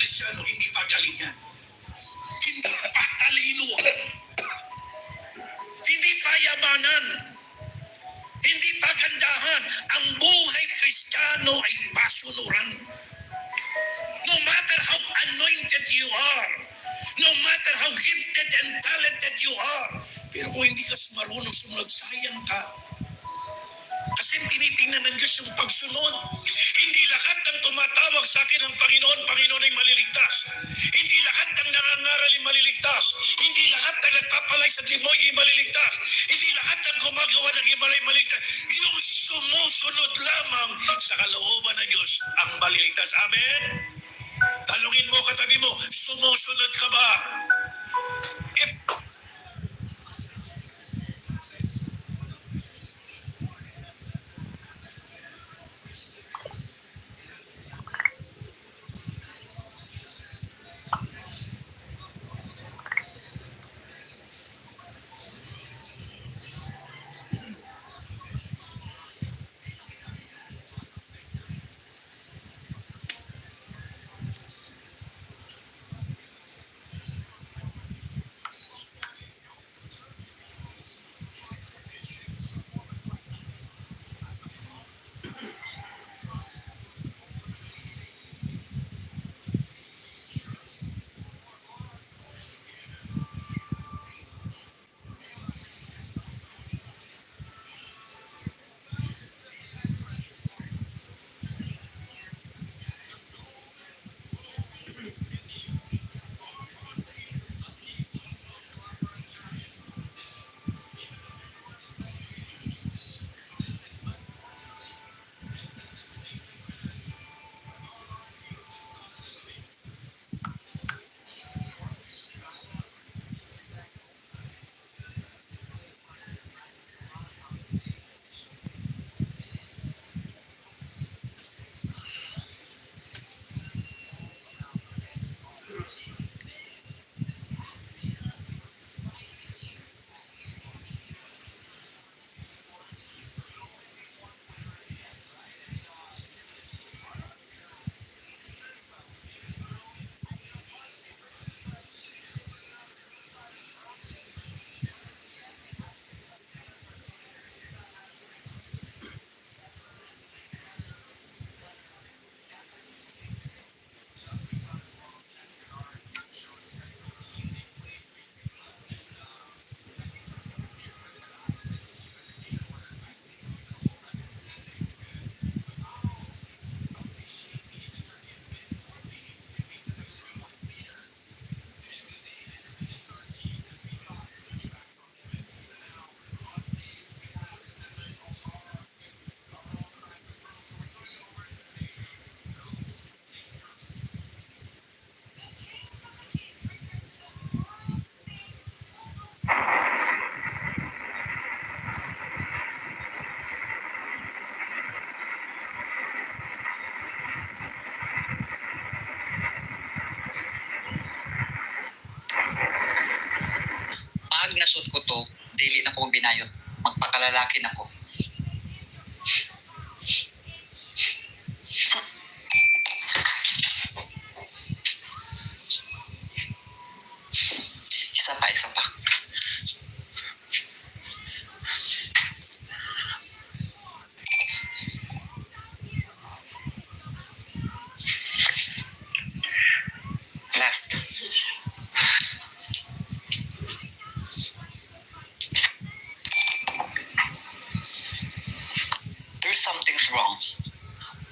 Kristiyano, hindi pagalingan, hindi patalinuhan, hindi payamanan, hindi pagandahan. Ang buhay Kristiyano ay pasunuran. No matter how anointed you are, no matter how gifted and talented you are, pero kung hindi ka marunong sumunod, sayang ka. Kasi tinitingnan ng Diyos yung pagsunod. Hindi lahat ng tumatawag sa akin ng Panginoon, Panginoon ay maliligtas. Hindi lahat ng nangangaral ay maliligtas. Hindi lahat ng nagpapalay sa limoy ay maliligtas. Hindi lahat ng gumagawa ng himalay maliligtas. Yung sumusunod lamang sa kalooban ng Diyos ang maliligtas. Amen? Talungin mo katabi mo, sumusunod ka ba? Nasud ko to, dili na ko binayot. Magpakalalaki na ko. Isa pa. Last. Something's wrong.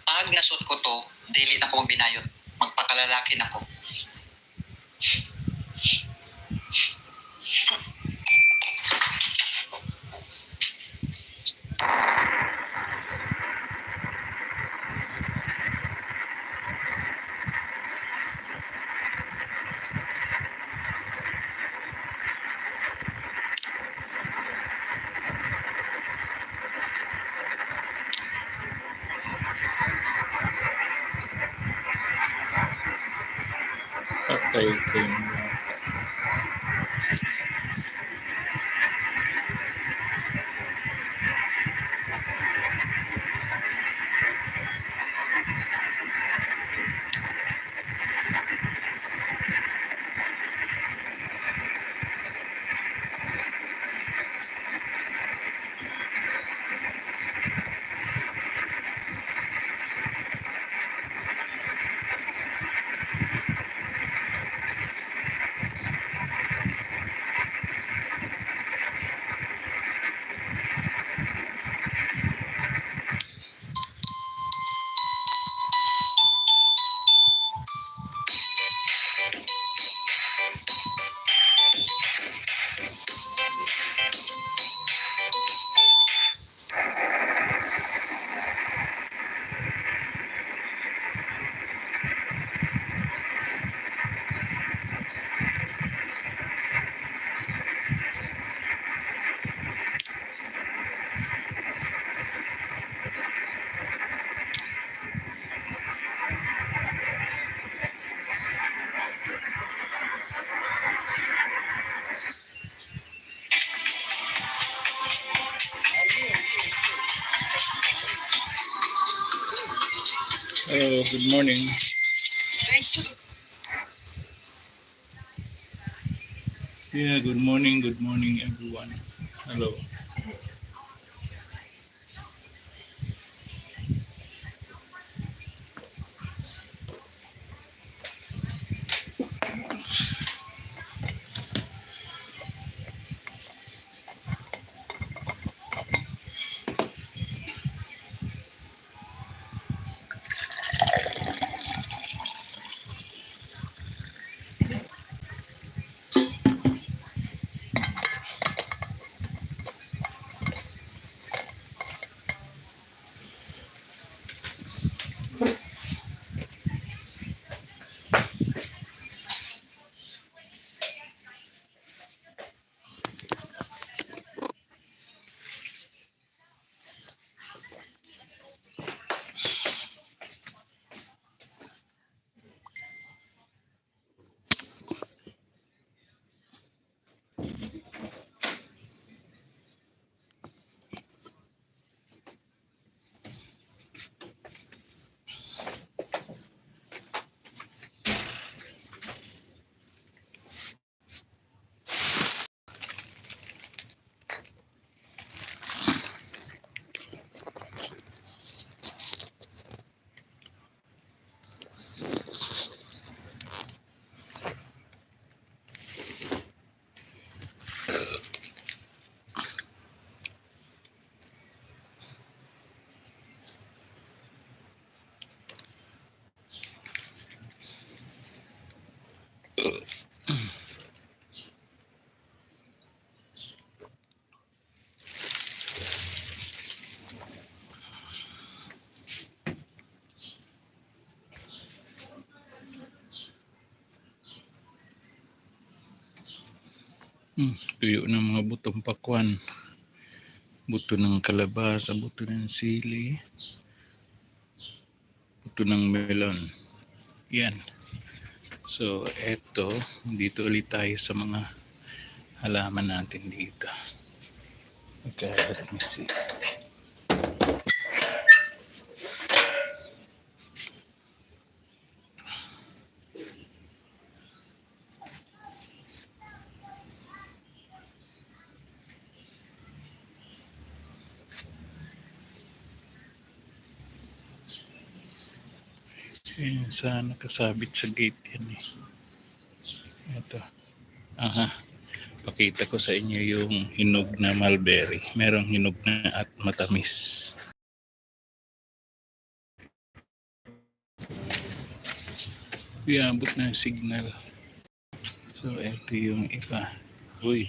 Pag nasud ko to, dili na ko binayot. Magpakalalaki na ko. Patay. Hello, good morning. Yeah, good morning everyone. Hello. Tuyo ng mga butong pakwan. Buto ng kalabasa, buto ng sili, buto ng melon. Yan. So, eto, dito ulit tayo sa mga halaman natin dito. Okay, let me see. Yan, sana nakasabit sa gate yan eh. Ito. Aha. Pakita ko sa inyo yung hinog na mulberry. Merong hinog na at matamis. Iabot na yung signal. So, ito yung iba. Uy,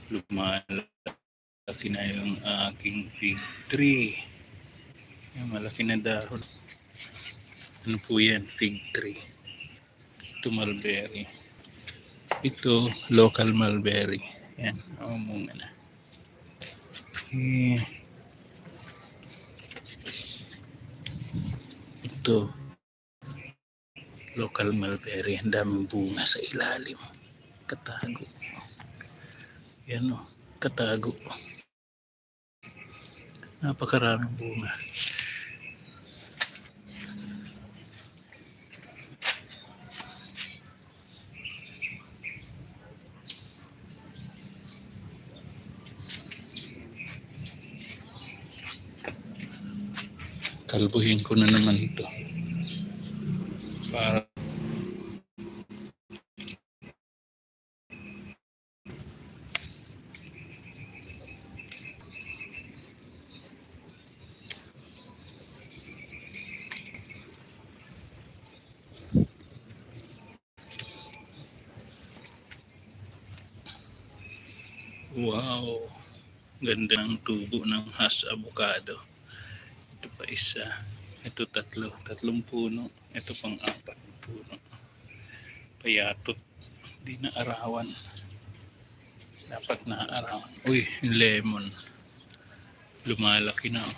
lumalaki na yung aking fig tree. Yung malaki na dahon. Ano po yan? Fig tree. Ito mulberry. Ito, local mulberry. Yan, umunga na. Eh, ito, local mulberry. Ang daming bunga sa ilalim. Katago. Yan o, katago. Napakaraming bunga. Kalbuhin ko na naman ito. Para wow, ganda ng tubo ng hass avocado. Ito pa isa. Ito tatlo. Tatlong puno. Ito pang apat na puno. Payatot. Di na arawan. Dapat na arawan. Uy, lemon. Lumalaki na. Oh.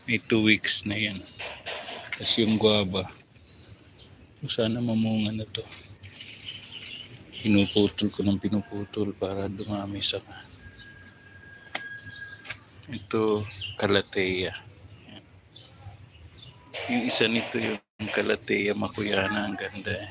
May 2 weeks na yan. Tapos yung guava. Sana mamunga na to. Pinuputol ko ng pinuputol para dumami sa ito, kalateya. Yung isa nito yung Kalatea Makuyana. Ang ganda eh.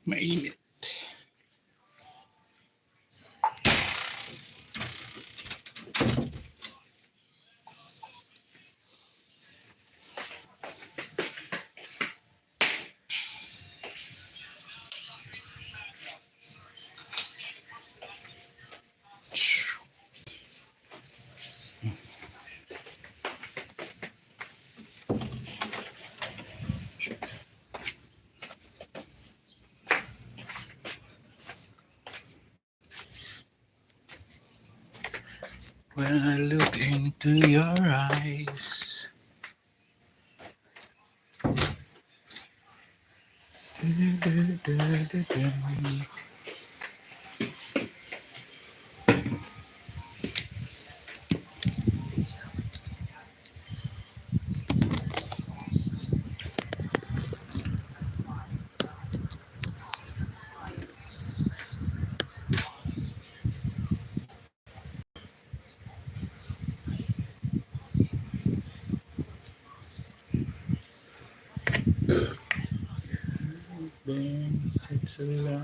Mainit. When I look into your eyes, then it's a lie.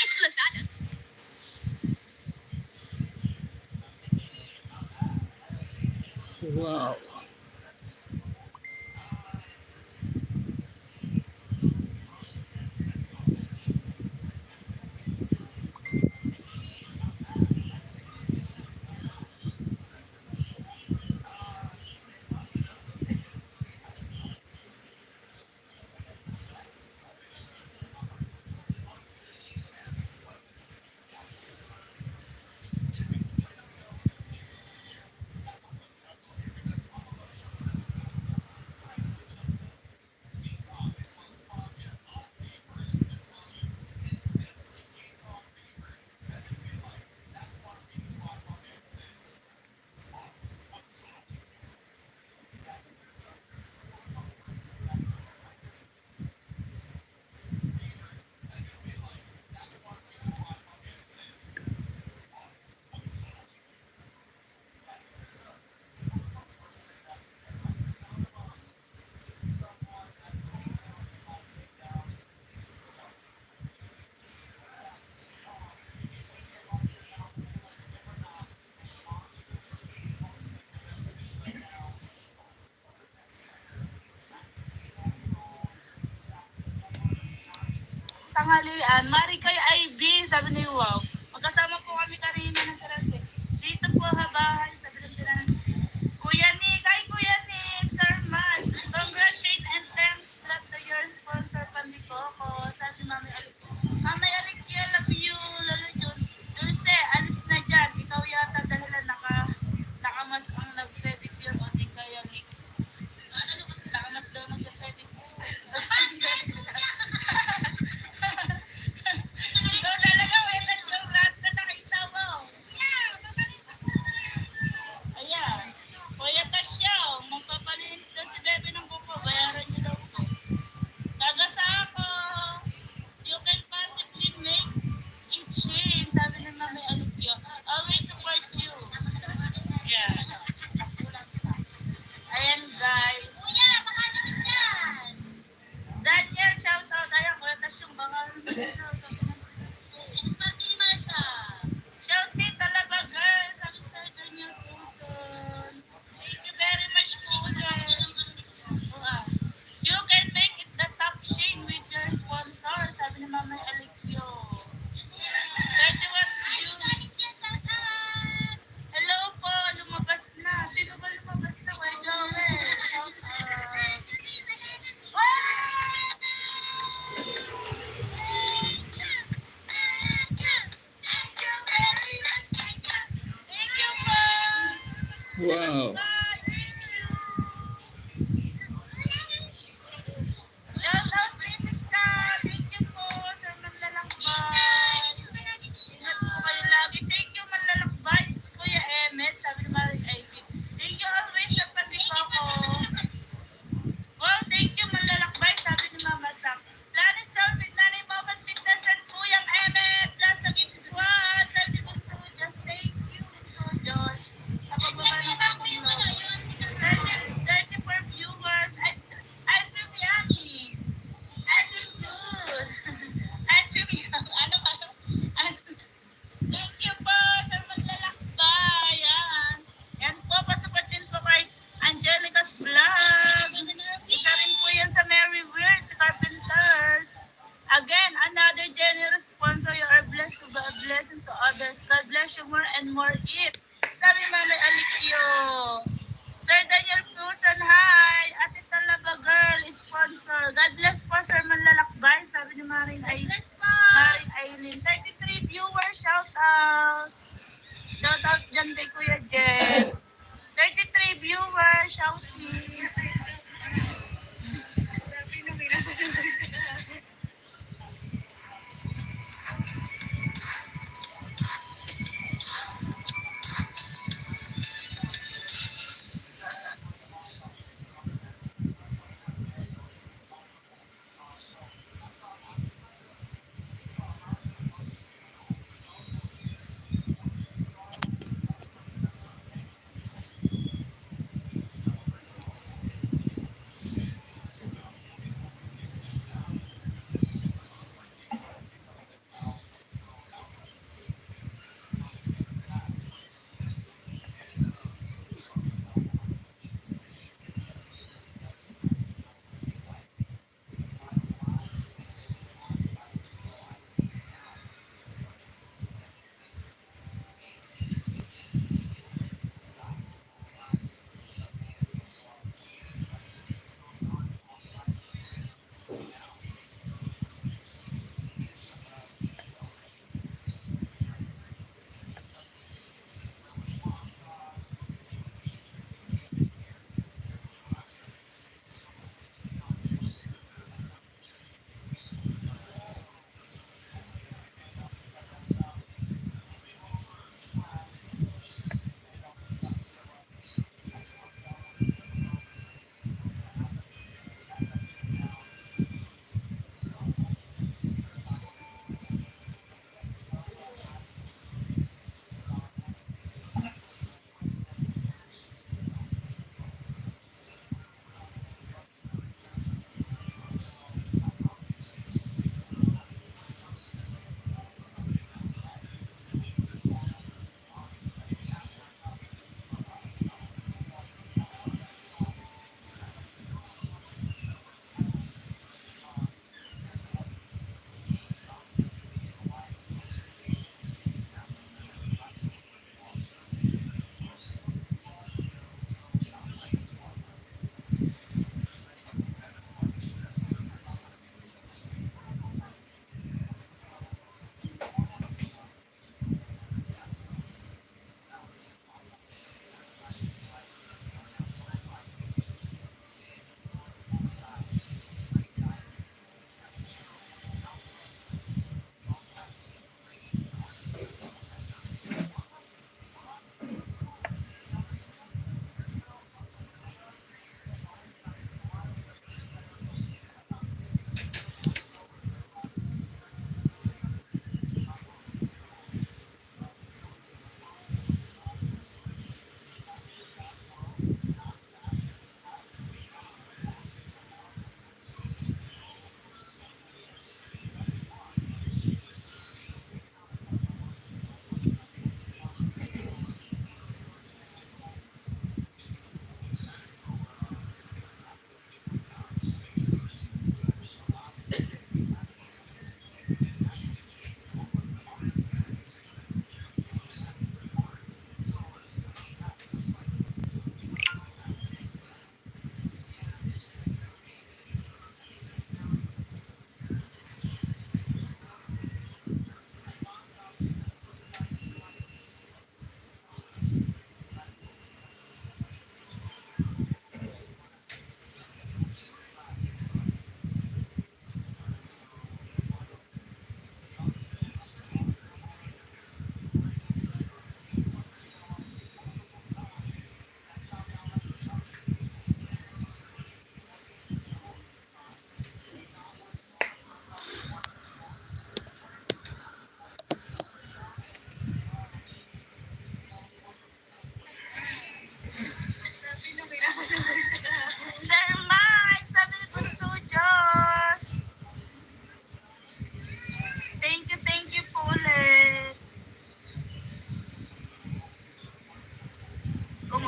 It's Lazada. Wow. Tanghalian, Mari kay IB, sabi ni Wow. Magkasama po kami kanina ng transit. Dito po ha bahay, sabi ng transit. Kuya Nick, ay Kuya Nick, Sir Man. Congratulations and thanks lot to your sponsor, Pandikoko. Sabi Mami Alikio. Mami Alikio, love you, lalo yun. Dulce, alis na dyan. Ikaw yata dahilan nakamas ang nag-pedicure o di kaya Nick. Nakamas daw nag-pedicure. Ikaw talaga, wala siyang lahat na nakita mo. Ayan. Wow. Bye! Thank you! Shout out, Mrs. Ta! Thank you po sa manlalakbay. Ingat po kayo lagi. Thank you, manlalakbay. Kuya Emmet, sabi ni Maring Ivy. Thank you always sa pandiko ko. Well, thank you, manlalakbay, sabi ni Mama Sam. Planet Sorbit, nanay mo, Pintasan, Kuyang Emmet, Plaza Gift Squad, sabi ni Bunso Josh, thank you, Bunso Josh. Napagbaba ng akong logo. 34 viewers, ice cream yummy. Ice cream good. Ice cream yummy. Thank you po sa maglalakbay. Yan po, pasupport din po kay Angelica's Vlog. Isa rin po yan sa Mary Weird, sa Carpenters. Again, another generous sponsor. You are blessed to be a blessing to others. God bless you more and more. Eat. Sabi Mami Alikio. Sir Daniel Pusan, hi. Ate Talaba Girl, sponsor. God bless po, Sir Manlalakbay. Sabi ni Maring Aileen. Maring Aileen. 33 viewers, shout out. Shout out dyan kay Kuya Jen. 33 viewers, shout me.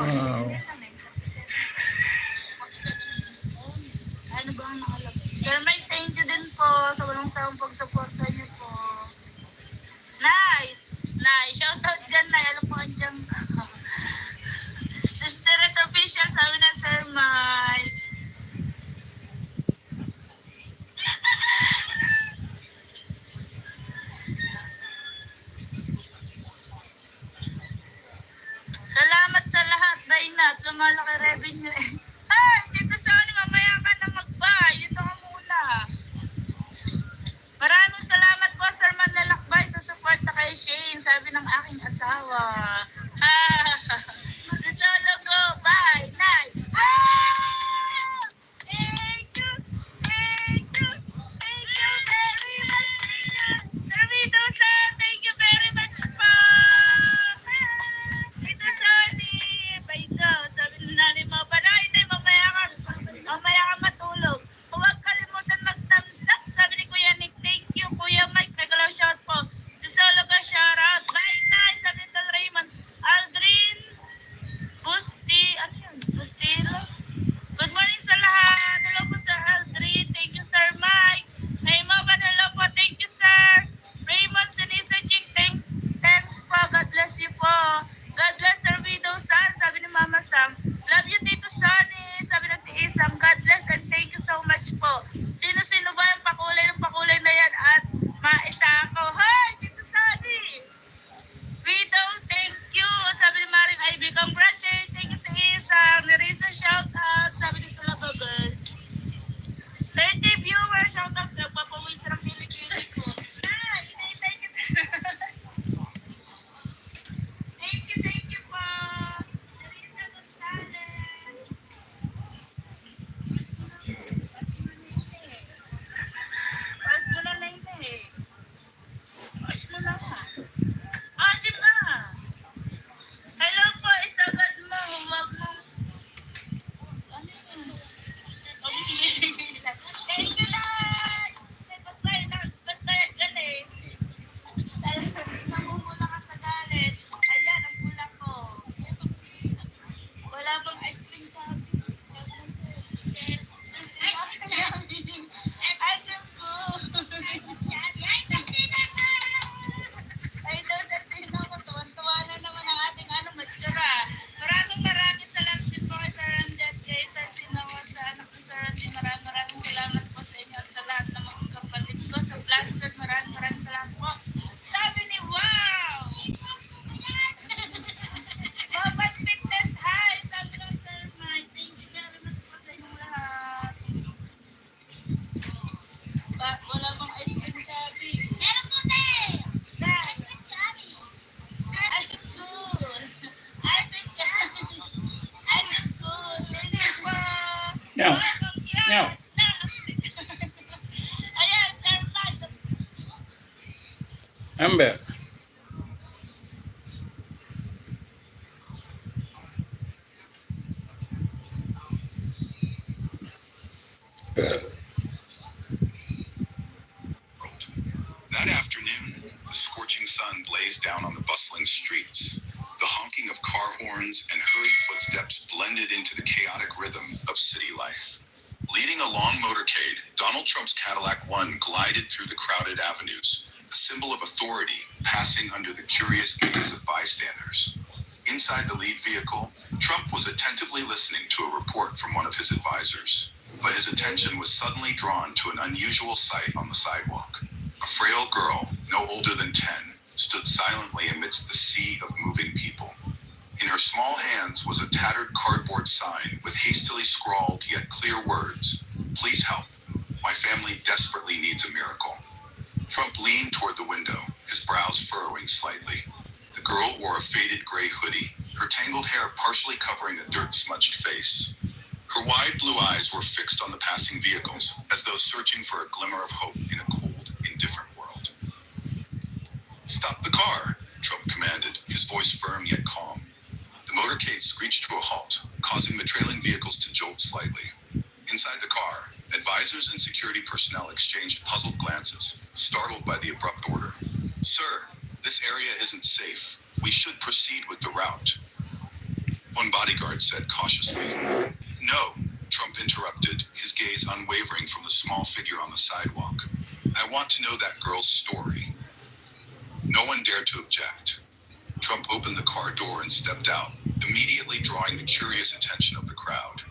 Wow. Ano ba ang nakalagay? Sir Mike, thank you din po sa walang sawang pagsuporta niyo po. Nay! Nay, shoutout dyan, Nay. Alam po ang dyan. Sister at official, sabi na Sir Mike. Salamat sa lahat, Dayna, at lumalaki revenue. Ay, Tito Sonny, mamaya ka na mag-buy. Dito ka muna. Maraming salamat po, Sir Manlalakbay, sa support sa kay Shane, sabi ng aking asawa. Si Solo go, bye, night. Thank you, thank you, thank you very much. Sir Vito, sir, thank you very much po. Tito Sonny, bye go. Sabi ng nanay mo, panay, mamaya ka matulog. Huwag kalimutan mag-thumbs up. Sabi ni Kuya Nick, thank you. Kuya Mike, regulaw shout po. Si Solo ka, shout out. Bye, nice. Sabi ni Raymond, Aldrin, Busti, ano yun? Bustilo? Good morning sa lahat. Hello po Sir Aldrin. Thank you, Sir Mike. Hey, Maban, hello po. Thank you, Sir. Raymond, Sinisa Chick, thanks po. God bless you po. God bless Sir Widow San. Sabi ni Mama Sam, love you, Tito Sonny. Sabi ng Tiisam, God bless and thank you so much po. Sino-sino ba yung pakulay na yan at maisa ako? Hi, Tito Sonny! Widow, thank you. Sabi ni Maring Ivy, congratulations. Thank you, Tiisam. Nerissa, shout out. Sabi ni Tulababal. 30 viewers, shout out. Nagpapawis ng Pilipino ko. Hinahintay kita. Thank you po. Nerissa Gonzalez. Pas mo na lang eh. Pas mo na nga. Di ba? Hello po, isagad mo. Huwag mo. Ano yun? Thank you, Dad! Ba't kaya galit? Namumula ka sa galit. Ayan, ang pula ko. Wala bang ice cream sabi? Ice cream ko. Ay daw sa sino ko, tuwan-tuwa na naman ang ating matsura. Maraming salamat din po kay Sir Randet, kay Sir Sinawa, sa anak ni Sir Randet. Maraming salamat po sa inyo at sa lahat ng mga kapatid ko sa vlog, Sir. Maraming salamat po. Sabi ni Wow! Babat Fitness High! Sabi ng Sir Mike, thank you very much po sa inyong lahat. Wala bang ice cream sabi? Meron po, sir! Sir! Ice cream good! Ice cream good! Ice cream good! Thank you po! Meow. Meow. Ayan, Sir Mike! Amber. That afternoon, the scorching sun blazed down on the bustling streets. The honking of car horns and hurried footsteps blended into the chaotic rhythm of city life. Leading a long motorcade, Donald Trump's Cadillac One glided through the crowded avenues, a symbol of authority passing under the curious gaze of bystanders. Inside the lead vehicle, Trump was attentively listening to a report from one of his advisors. But his attention was suddenly drawn to an unusual sight on the sidewalk. A frail girl, no older than 10, stood silently amidst the sea of moving people. In her small hands was a tattered cardboard sign with hastily scrawled yet clear words, "Please help. My family desperately needs a miracle." Trump leaned toward the window, his brows furrowing slightly. The girl wore a faded gray hoodie, her tangled hair partially covering a dirt-smudged face. Her wide blue eyes were fixed on the passing vehicles, as though searching for a glimmer of hope in a cold, indifferent world. "Stop the car," Trump commanded, his voice firm yet calm. The motorcade screeched to a halt, causing the trailing vehicles to jolt slightly. Inside the car, advisors and security personnel exchanged puzzled glances, startled by the abrupt order. "Sir, this area isn't safe. We should proceed with the route." one bodyguard said cautiously. No, Trump interrupted, his gaze unwavering from the small figure on the sidewalk. I want to know that girl's story. No one dared to object. Trump opened the car door and stepped out, immediately drawing the curious attention of the crowd.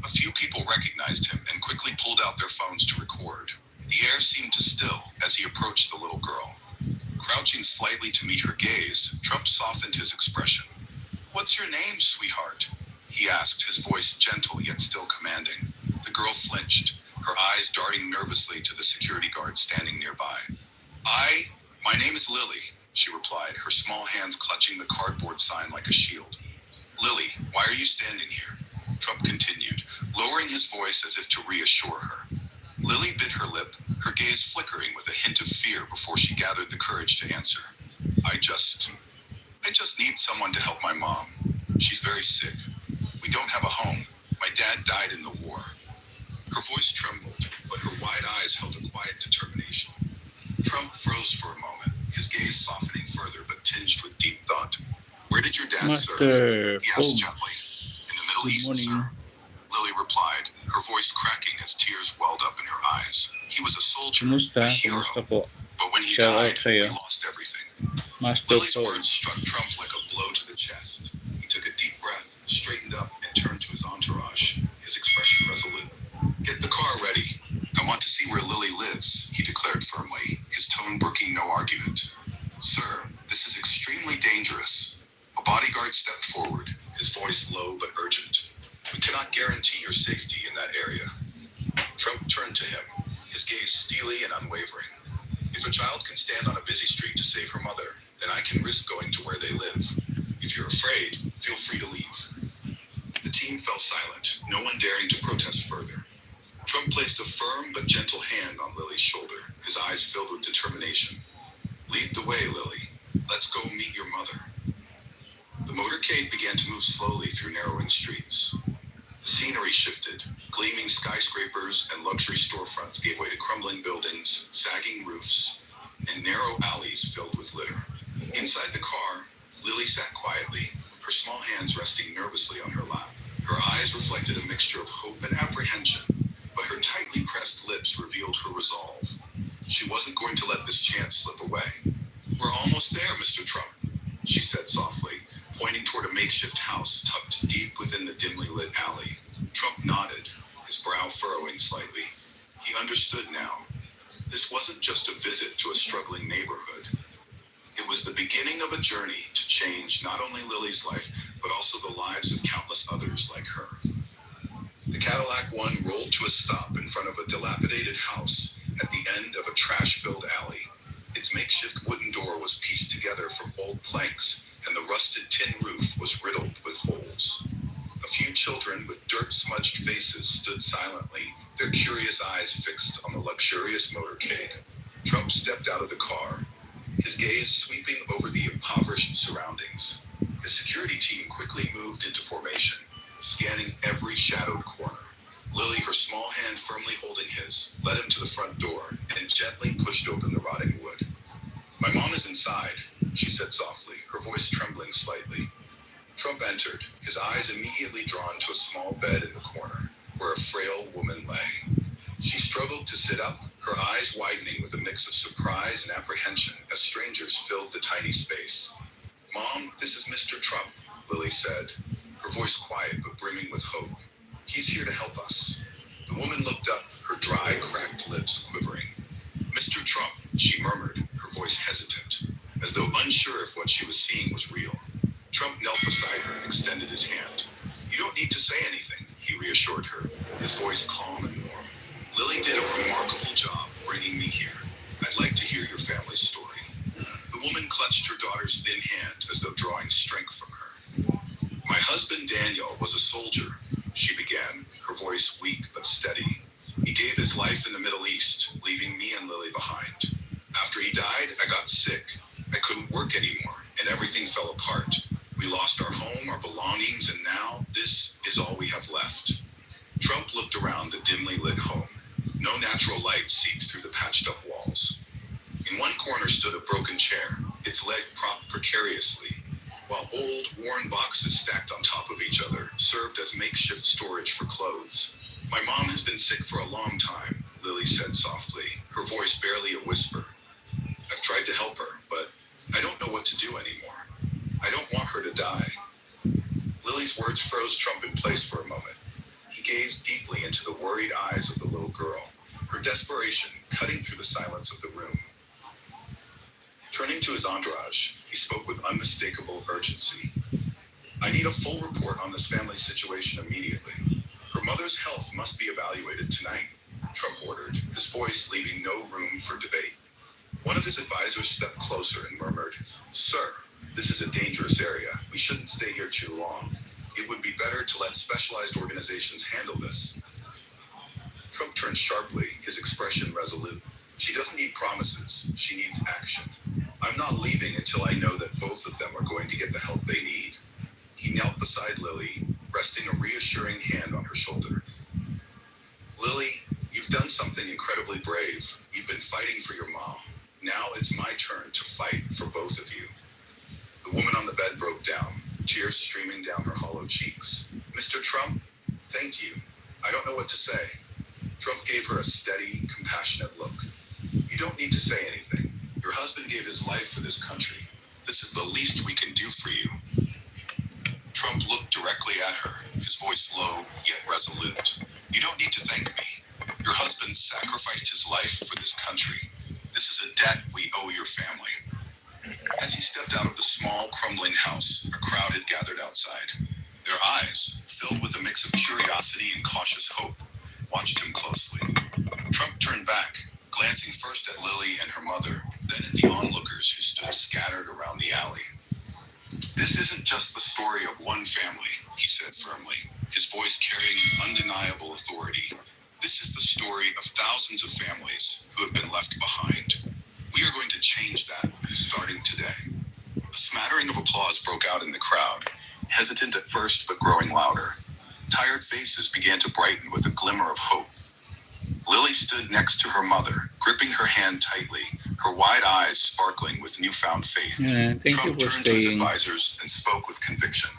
A few people recognized him and quickly pulled out their phones to record. The air seemed to still as he approached the little girl. Crouching slightly to meet her gaze, Trump softened his expression. What's your name, sweetheart? He asked, his voice gentle yet still commanding. The girl flinched, her eyes darting nervously to the security guard standing nearby. My name is Lily, she replied, her small hands clutching the cardboard sign like a shield. Lily, why are you standing here? Trump continued, lowering his voice as if to reassure her. Lily bit her lip, her gaze flickering with a hint of fear before she gathered the courage to answer. I just need someone to help my mom. She's very sick. We don't have a home. My dad died in the war. Her voice trembled, but her wide eyes held a quiet determination. Trump froze for a moment, his gaze softening further but tinged with deep thought. Where did your dad serve? Master He asked gently. In the Middle Good East, morning. sir. Lily replied, her voice cracking as tears welled up in her eyes. He was a soldier, Kumusta? a hero. Kumusta po? But when he Shout out died, sa'yo. we lost everything. Master Lily's po. words struck Trump like a blow to the chest. He took a deep breath, straightened up, and turned to his entourage, his expression resolute. Get the car ready. I want to see where Lily lives, he declared firmly, his tone brooking no argument. Sir, this is extremely dangerous. A bodyguard stepped forward, his voice low but urgent. We cannot guarantee your safety in that area. Trump turned to him, his gaze steely and unwavering. If a child can stand on a busy street to save her mother, then I can risk going to where they live. If you're afraid, feel free to leave. The team fell silent, no one daring to protest further. Trump placed a firm but gentle hand on Lily's shoulder, his eyes filled with determination. Lead the way, Lily. Let's go meet your mother. The motorcade began to move slowly through narrowing streets. The scenery shifted. Gleaming skyscrapers and luxury storefronts gave way to crumbling buildings, sagging roofs, and narrow alleys filled with litter. Inside the car, Lily sat quietly, her small hands resting nervously on her lap. Her eyes reflected a mixture of hope and apprehension, but her tightly pressed lips revealed her resolve. She wasn't going to let this chance slip away. We're almost there, Mr. Trump, she said softly, pointing toward a makeshift house tucked deep within the dimly lit alley. Trump nodded, his brow furrowing slightly. He understood now. This wasn't just a visit to a struggling neighborhood. It was the beginning of a journey to change not only Lily's life, but also the lives of countless others like her. The Cadillac One rolled to a stop in front of a dilapidated house at the end of a trash-filled alley. Its makeshift wooden door was pieced together from old planks, and the rusted tin roof was riddled with holes. A few children with dirt-smudged faces stood silently, their curious eyes fixed on the luxurious motorcade. Trump stepped out of the car, his gaze sweeping over the impoverished surroundings. His security team quickly moved into formation, scanning every shadowed corner. Lily, her small hand firmly holding his, led him to the front door and gently pushed open the rotting wood. My mom is inside, she said softly, her voice trembling slightly. Trump entered, his eyes immediately drawn to a small bed in the corner, where a frail woman lay. She struggled to sit up, her eyes widening with a mix of surprise and apprehension as strangers filled the tiny space. Mom, this is Mr. Trump, Lily said, her voice quiet but brimming with hope. He's here to help us. The woman looked up, her dry, cracked lips quivering. Mr. Trump, she murmured, her voice hesitant, as though unsure if what she was seeing was real. Trump knelt beside her and extended his hand. You don't need to say anything, he reassured her, his voice calm and warm. Lily did a remarkable job bringing me here. I'd like to hear your family's story. The woman clutched her daughter's thin hand as though drawing strength from her. My husband Daniel was a soldier, she began, her voice weak but steady. He gave his life in the Middle East, leaving me and Lily behind. After he died, I got sick. I couldn't work anymore, and everything fell apart. We lost our home, our belongings, and now this is all we have left. Trump looked around the dimly lit home. No natural light seeped through the patched-up walls. In one corner stood a broken chair, its leg propped precariously, while old, worn boxes stacked on top of each other served as makeshift storage for clothes. My mom has been sick for a long time, Lily said softly, her voice barely a whisper. I've tried to help her, but I don't know what to do anymore. I don't want her to die. Lily's words froze Trump in place for a moment. He gazed deeply into the worried eyes of the little girl, her desperation cutting through the silence of the room. Turning to his entourage, he spoke with unmistakable urgency. I need a full report on this family situation immediately. Her mother's health must be evaluated tonight, Trump ordered, his voice leaving no room for debate. One of his advisors stepped closer and murmured, Sir, this is a dangerous area. We shouldn't stay here too long. It would be better to let specialized organizations handle this. Trump turned sharply, his expression resolute. She doesn't need promises. She needs action. I'm not leaving until I know that both of them are going to get the help they need. He knelt beside Lily, resting a reassuring hand on her shoulder. Lily, you've done something incredibly brave. You've been fighting for your mom. Now it's my turn to fight for both of you. The woman on the bed broke down, tears streaming down her hollow cheeks. Mr. Trump, thank you. I don't know what to say. Trump gave her a steady, compassionate look. You don't need to say anything. Your husband gave his life for this country. This is the least we can do for you. Trump looked directly at her, his voice low yet resolute. You don't need to thank me. Your husband sacrificed his life for this country. This is a debt we owe your family. As he stepped out of the small, crumbling house, a crowd had gathered outside. Their eyes, filled with a mix of curiosity and cautious hope, watched him closely. Trump turned back, glancing first at Lily and her mother, then at the onlookers who stood scattered around the alley. This isn't just the story of one family, he said firmly, his voice carrying undeniable authority. This is the story of thousands of families who have been left behind. We are going to change that, starting today. A smattering of applause broke out in the crowd, hesitant at first but growing louder. Tired faces began to brighten with a glimmer of hope. Lily stood next to her mother, gripping her hand tightly, her wide eyes sparkling with newfound faith. Thank you Trump for turned to his staying. advisors and spoke with conviction.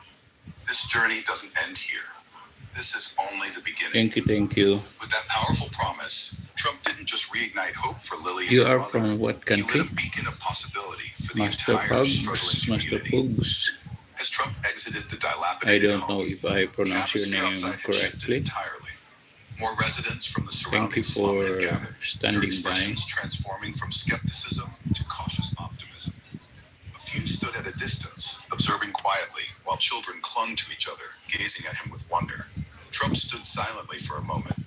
This journey doesn't end here. This is only the beginning. Thank you. With that powerful promise, Trump didn't just reignite hope for Lily You and her are mother. from what He country? lit a beacon of possibility for the Master entire struggling Pugs. Master community. Pugs. As Trump exited the I dilapidated don't know home, if I the pronounce your atmosphere name outside had shifted correctly. entirely. More residents from the Thank you surrounding slum for had gathered, their standing by. expressions transforming from skepticism to cautious optimism. A few stood at a distance, observing quietly, while children clung to each other, gazing at him with wonder. Trump stood silently for a moment,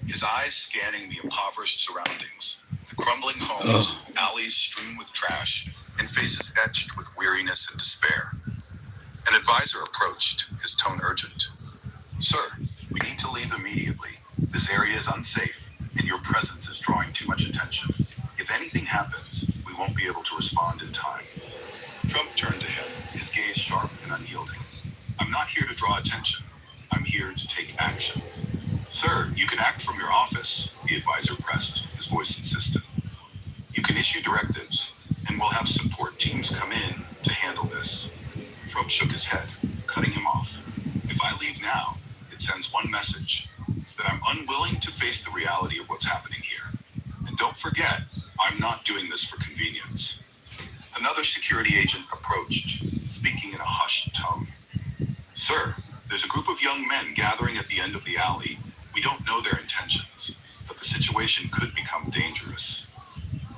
his eyes scanning the impoverished surroundings, the crumbling homes, alleys strewn with trash, and faces etched with weariness and despair. An advisor approached, his tone urgent. Sir, we need to leave immediately. This area is unsafe, and your presence is drawing too much attention. If anything happens, we won't be able to respond in time. Trump turned to him, his gaze sharp and unyielding. I'm not here to draw attention. I'm here to take action. Sir, you can act from your office, the advisor pressed, his voice insistent. You can issue directives, and we'll have support teams come in to handle this. Trump shook his head, cutting him off. If I leave now, it sends one message, that I'm unwilling to face the reality of what's happening here. And don't forget, I'm not doing this for convenience. Another security agent approached, speaking in a hushed tone. Sir, there's a group of young men gathering at the end of the alley. We don't know their intentions, but the situation could become dangerous.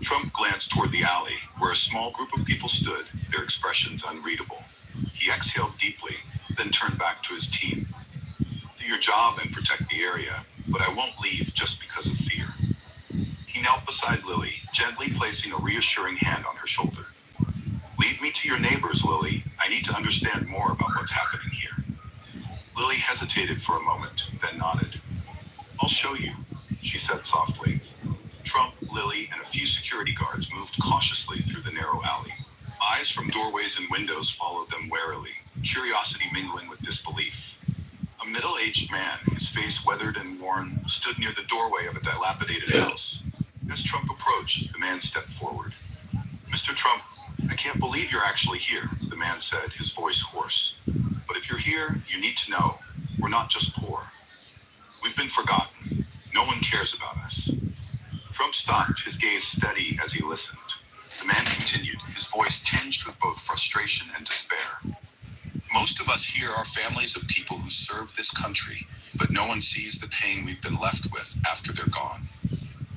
Trump glanced toward the alley, where a small group of people stood, their expressions unreadable. He exhaled deeply, then turned back to his team. Do your job and protect the area, but I won't leave just because of fear. He knelt beside Lily, gently placing a reassuring hand on her shoulder. Lead me to your neighbors, Lily. I need to understand more about what's happening here. Lily hesitated for a moment, then nodded. I'll show you, she said softly. Trump, Lily, and a few security guards moved cautiously through the narrow alley. Eyes from doorways and windows followed them warily, curiosity mingling with disbelief. A middle-aged man, his face weathered and worn, stood near the doorway of a dilapidated house. As Trump approached, the man stepped forward. Mr. Trump, I can't believe you're actually here, the man said, his voice hoarse. But if you're here, you need to know, we're not just poor. We've been forgotten. No one cares about us. Trump stopped, his gaze steady as he listened. The man continued, his voice tinged with both frustration and despair. Most of us here are families of people who served this country, but no one sees the pain we've been left with after they're gone.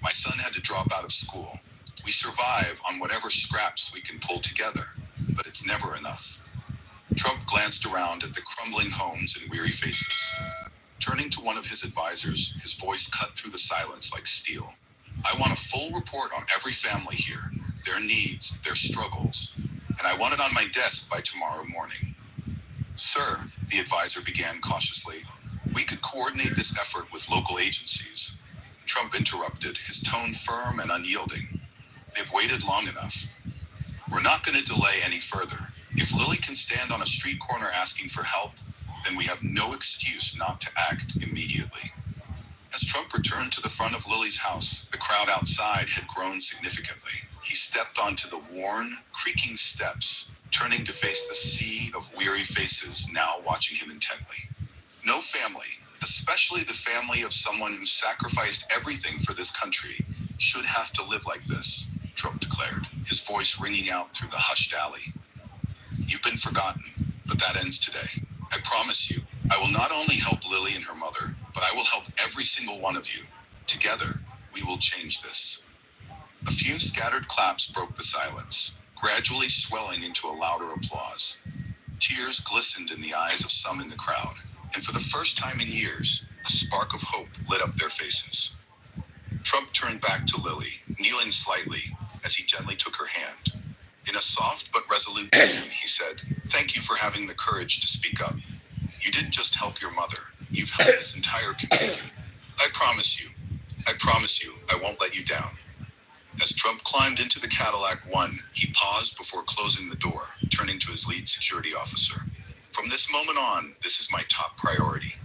My son had to drop out of school. We survive on whatever scraps we can pull together, but it's never enough. Trump glanced around at the crumbling homes and weary faces. Turning to one of his advisors, his voice cut through the silence like steel. I want a full report on every family here, their needs, their struggles, and I want it on my desk by tomorrow morning. Sir, the advisor began cautiously, we could coordinate this effort with local agencies. Trump interrupted, his tone firm and unyielding. They've waited long enough. We're not going to delay any further. If Lily can stand on a street corner asking for help, then we have no excuse not to act immediately. As Trump returned to the front of Lily's house, the crowd outside had grown significantly. He stepped onto the worn, creaking steps, turning to face the sea of weary faces now watching him intently. No family, especially the family of someone who sacrificed everything for this country, should have to live like this, Trump declared, his voice ringing out through the hushed alley. You've been forgotten, but that ends today. I promise you, I will not only help Lily and her mother, but I will help every single one of you. Together, we will change this. A few scattered claps broke the silence, gradually swelling into a louder applause. Tears glistened in the eyes of some in the crowd, and for the first time in years, a spark of hope lit up their faces. Trump turned back to Lily, kneeling slightly, as he gently took her hand. In a soft but resolute tone, he said, "Thank you for having the courage to speak up. You didn't just help your mother, you've helped this entire community. I promise you, I won't let you down." As Trump climbed into the Cadillac One, he paused before closing the door, turning to his lead security officer. "From this moment on, this is my top priority.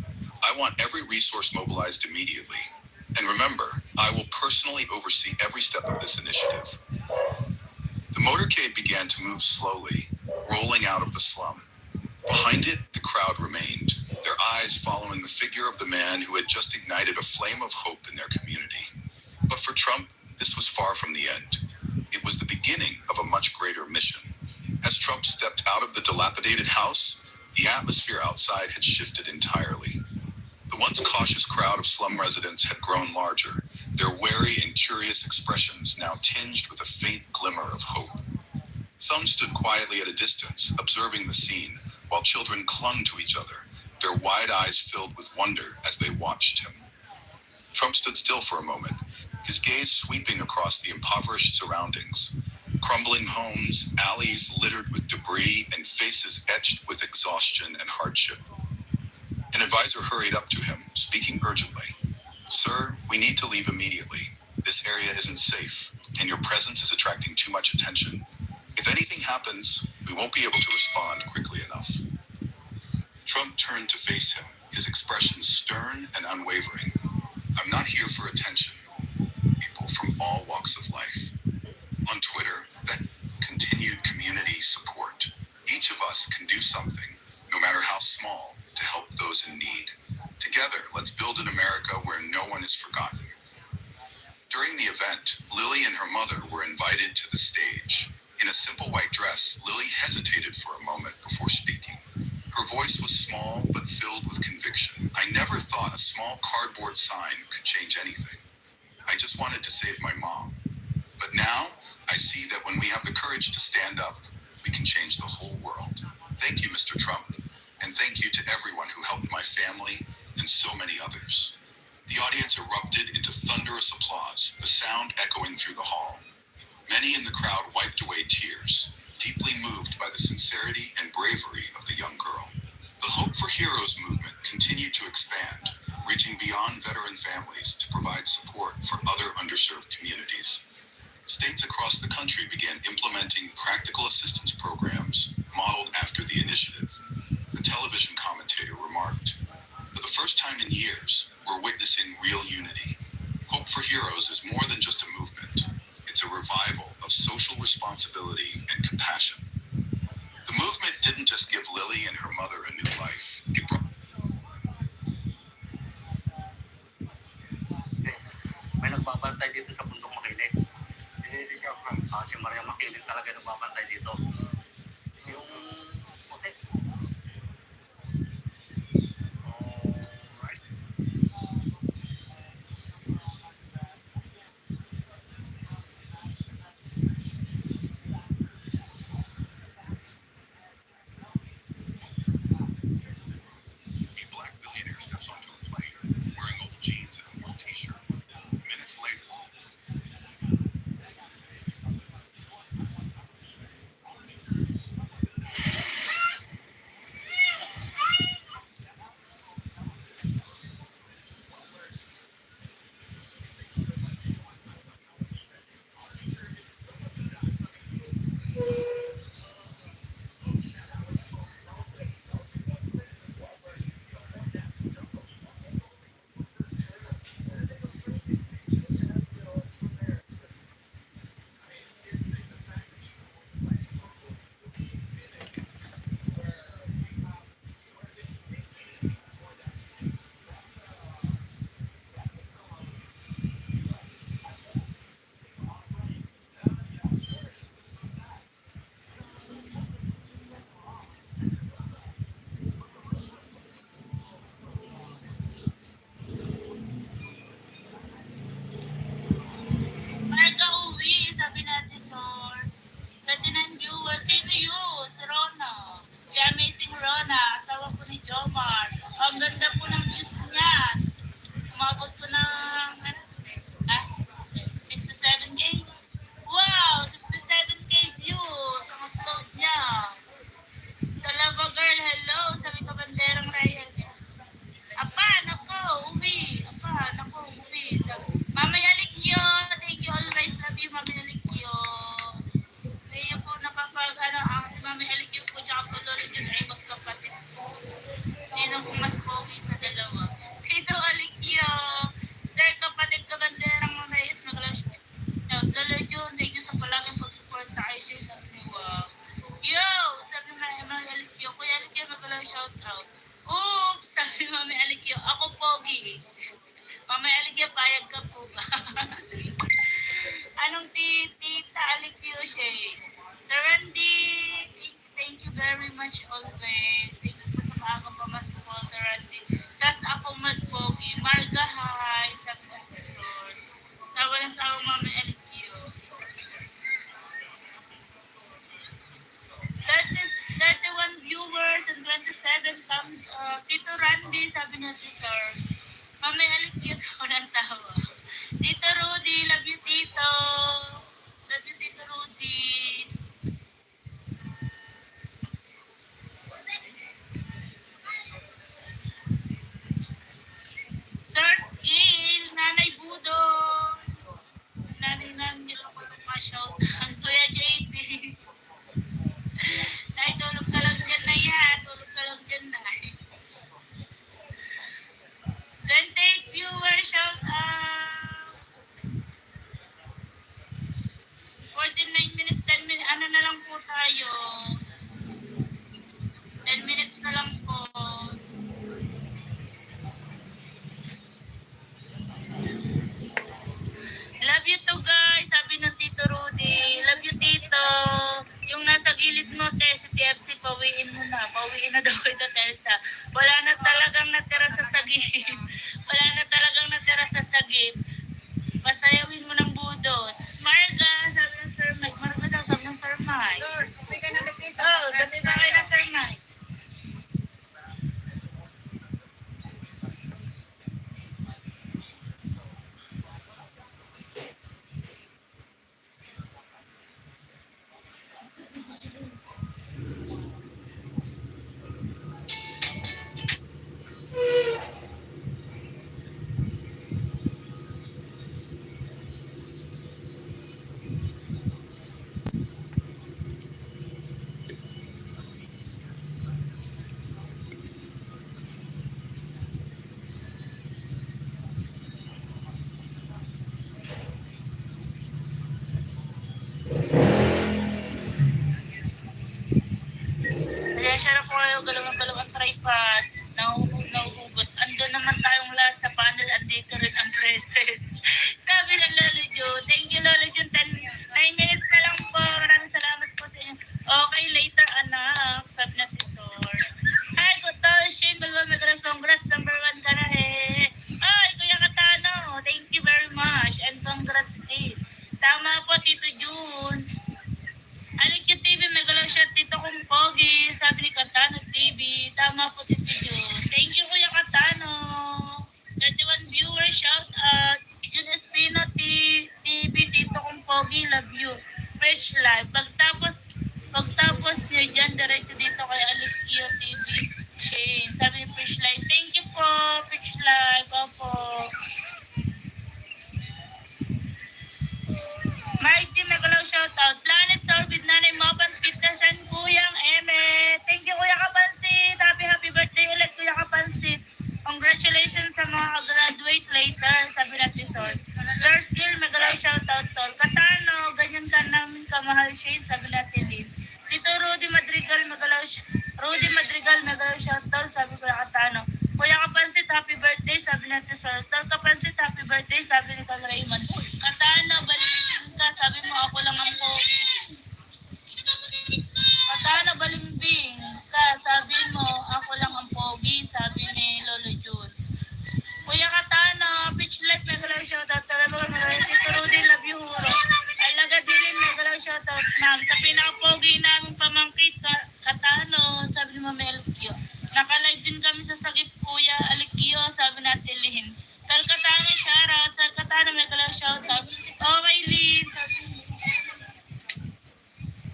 I want every resource mobilized immediately. And remember, I will personally oversee every step of this initiative." The motorcade began to move slowly, rolling out of the slum. Behind it, the crowd remained, their eyes following the figure of the man who had just ignited a flame of hope in their community. But for Trump, this was far from the end. It was the beginning of a much greater mission. As Trump stepped out of the dilapidated house, the atmosphere outside had shifted entirely. The once cautious crowd of slum residents had grown larger, their wary and curious expressions now tinged with a faint glimmer of hope. Some stood quietly at a distance, observing the scene, while children clung to each other, their wide eyes filled with wonder as they watched him. Trump stood still for a moment, his gaze sweeping across the impoverished surroundings. Crumbling homes, alleys littered with debris, and faces etched with exhaustion and hardship. An advisor hurried up to him, speaking urgently. "Sir, we need to leave immediately. This area isn't safe, and your presence is attracting too much attention. If anything happens, we won't be able to respond quickly enough." Trump turned to face him, his expression stern and unwavering. "I'm not here for attention. People from all walks of life." On Twitter, that continued community support. Each of us can do something, no matter how small, to help those in need. Together, let's build an America where no one is forgotten. During the event, Lily and her mother were invited to the stage. In a simple white dress, Lily hesitated for a moment before speaking. Her voice was small but filled with conviction. "I never thought a small cardboard sign could change anything. I just wanted to save my mom. But now, I see that when we have the courage to stand up, we can change the whole world. Thank you, Mr. Trump, and thank you to everyone who helped my family and so many others." The audience erupted into thunderous applause, the sound echoing through the hall. Many in the crowd wiped away tears, deeply moved by the sincerity and bravery of the young girl. The Hope for Heroes movement continued to expand, reaching beyond veteran families to provide support for other underserved communities. States across the country began implementing practical assistance programs modeled after the initiative. A television commentator remarked, "For the first time in years, we're witnessing real unity. Hope for Heroes is more than just a movement. It's a revival of social responsibility and compassion." The The movement didn't just give Lily and her mother a new life. It brought May nagbabantay dito sa bundok Makiling. Si Maria Makiling talaga yung nagbabantay dito. Yung puti. Alright. a black billionaire steps onto a plane wearing old jeans and a work t-shirt. Minutes later, Marga uwi, sabi natin source. 29 viewers. Sino yun? Si Rona. Si Amazing Rona. Asawa ko ni Jomar. Ang ganda po ng views niya. Umabot po ng 67K. Wow! 67K views ang upload niya. Talaga girl, hello. Sabi ko Banderang Reyes. Apa, nako, uwi. Apa, nako, uwi. Mama Alikio, thank you always. Love you, Mama Alikio. Kaya po nakapag, ang si Mama Alikio po, tsaka po Lolo yun ay magkapatid po. Sino po mas pogi sa dalawa? Tito Alikio. Sir, kapatid ka Banderang Mama Reyes, nag-love Lolo yun, thank you sa palaging pag-support tayo siya. Sabi niya, wow. Yo, sabi na Mama Alikio, Kuya Alikio, mag-love shout out. Oops! Sabi Mami Alikio, ako pogi. Mami Alikio, payag ka po ba? Anong tita Alikio siya? Sir Randy, thank you very much always. Thank you po sa maagang pamasko, Sir Randy. Tas ako mag-pogi. Marga, hi. Sabi ng source. Tawa ng tawa, Mami Alikio. 31 viewers and 27 thumbs up. Tito Randy, sabi na deserves. Mamay Alikio daw ng tawa. Tito Rudy, love you Tito. Love you Tito Rudy. Sir Skill, Nanay Budo. Nanay namin ako shout out. Kuya JP. Nay, tulog ka lang dyan na yan. Tulog ka lang dyan na. 28 viewers, shout out. 49 minutes, 10 minutes. Ano na lang po tayo? 10 minutes na lang po. Love you to guys, sabi ng Tito Rudy. Love you Tito. Yung nasa gilid mo, te, si TFC, pawiin mo na. Pawiin na daw kita, Telsa. Wala na talagang natira sa sagip. Wala na talagang natira sa sagip. Pasayawin mo ng budot. Marga, sabi ng Sir Mike. Marga daw, sabi ng Sir Mike. Sabi ka na nakita. Oh, dati na kayo na Sir Mike. Opo. Mighty Megalaw shoutout. Planet Sorbid Nanay Mopan Fitnessan Kuyang Eme. Thank you Kuya Kapansit. Happy birthday ulit Kuya Kapansit. Congratulations sa mga graduate later. Sabi natin Source. Sir Skill Megalaw shoutout tol. Katano, ganyan ka namin kamahal shade. Sabi natin Liz. Tito Rudy Madrigal Megalaw shoutout. Sabi Kuya Katano. Kuya Kapansit, happy birthday. Sabi natin Source. Tol Kapansit, happy birthday. Sabi ni Kang Raymond. Katano, balikin ka. Sabi mo ako lang ang pogi. Katano, balimbing ka. Sabi mo ako lang ang pogi. Sabi ni Lolo Jun. Kuya Katano, Beach Life, Megalaw shoutout. Talaga Megalaw. Tito Rudy, love you huro. Alaga Dilin, Megalaw shoutout. Ma'am, sa pinaka-pogi namin pamangkit, Katano, sabi ni Mama Alikio. Naka-live din kami sa Sagip, Kuya Alikio, sabi natin Lihin. Tal Katano, shoutout. Sir Katano, Megalaw shoutout. Okay, Lin.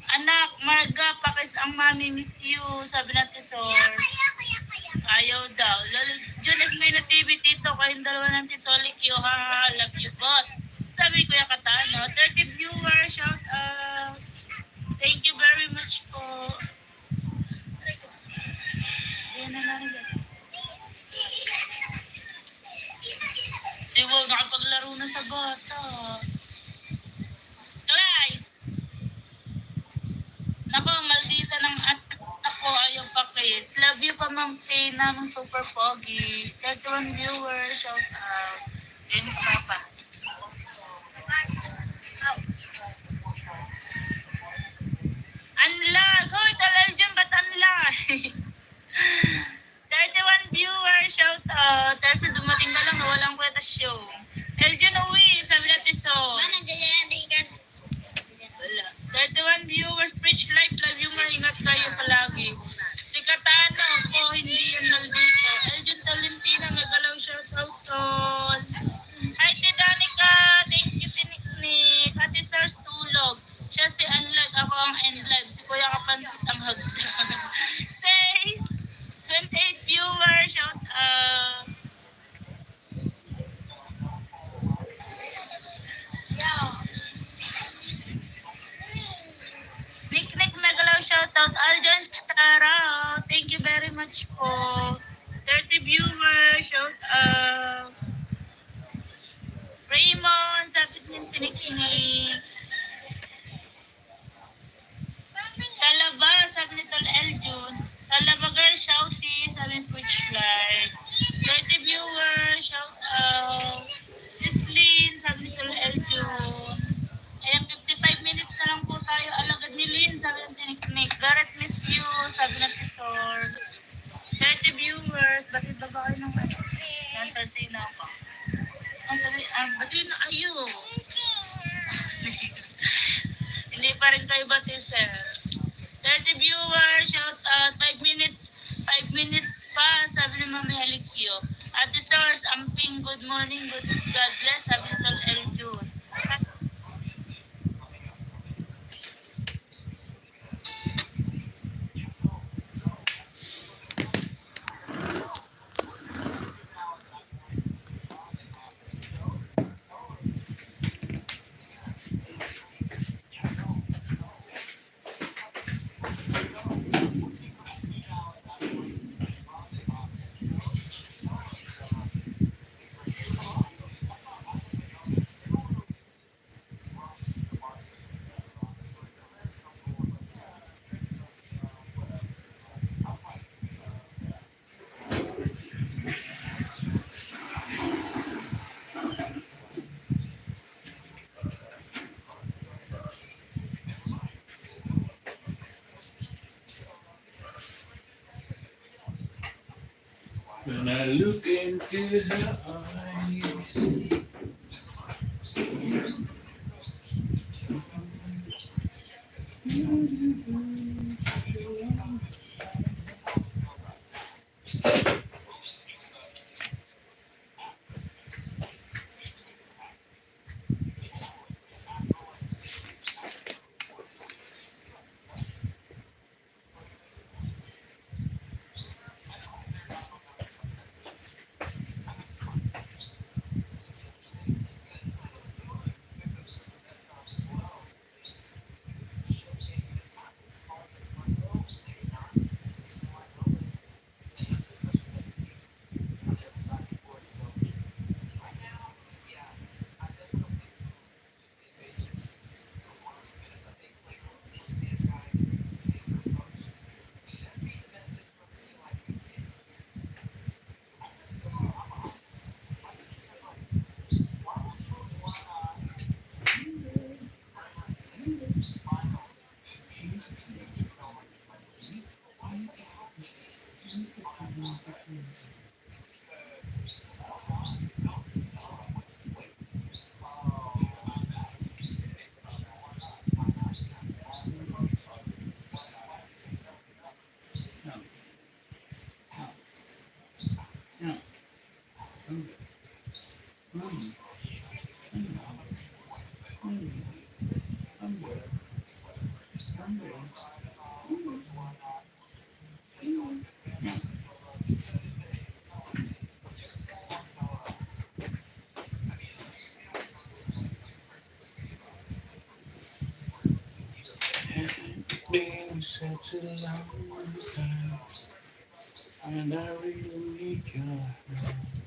Anak, Marga, pakis ang mami, miss you, sabi natin Source. Ayaw daw. Jun Esmina TV, Tito, kayong dalawa ng Tito Alikio, ha, love you both. Sabi Kuya Katano, 30 viewers, shout out. Thank you very much po. Ayan na lang yan. Si Wow, nakapaglaro na sa bata. Clyde! Nako, maldita ng anak ko, ayaw pa kiss. Love you pamangkin ng super pogi. 31 viewers, shout out. Thanks, Papa. Unlag! Hoy, talal dyan, ba't unlag? 31 viewers, shout out. Kasi dumating ka lang, walang kwenta show. Eljon uwi, sabi natin so. Wala. 31 viewers, preach life, love you, maingat kayo palagi. Si Katano ko, hindi yan naldito. Eljon Talentina, Megalaw shout out tol. Hi, Danica, thank you, Tiniknik. Ate Sars tulog. Siya si Unlag, ako ang Endlive. Si Kuya Kapansit ang hagdan. Say, 28 viewers, shout out. Nick Megalaw shoutout. Aljan Shara. Thank you very much po. 30 viewers, shout out. Raymond, sabi ng tinikinig. Talaba, sabi ni Tol Eljun. Talaba girl, shouty, sabi ni Twitch Live. 30 viewers, shout out. Sislin, sabi ni Tol Eljun. Ayan, 55 minutes na lang po tayo. Alagad ni Lynn, sabi ng tiniknik. Garrett, miss you, sabi ng Source. 30 viewers, batid ba ba kayo ng nasa sino ako? Ang sabi, batid na kayo. Hindi pa rin kayo batid, sir. 30 viewers, shout out. 5 minutes pa, sabi ni Mami Alikio. Ate Source, amping, good morning, God bless, sabi ni Tol Eljun. When I look into her eyes, Been such a long time, and I really need your help.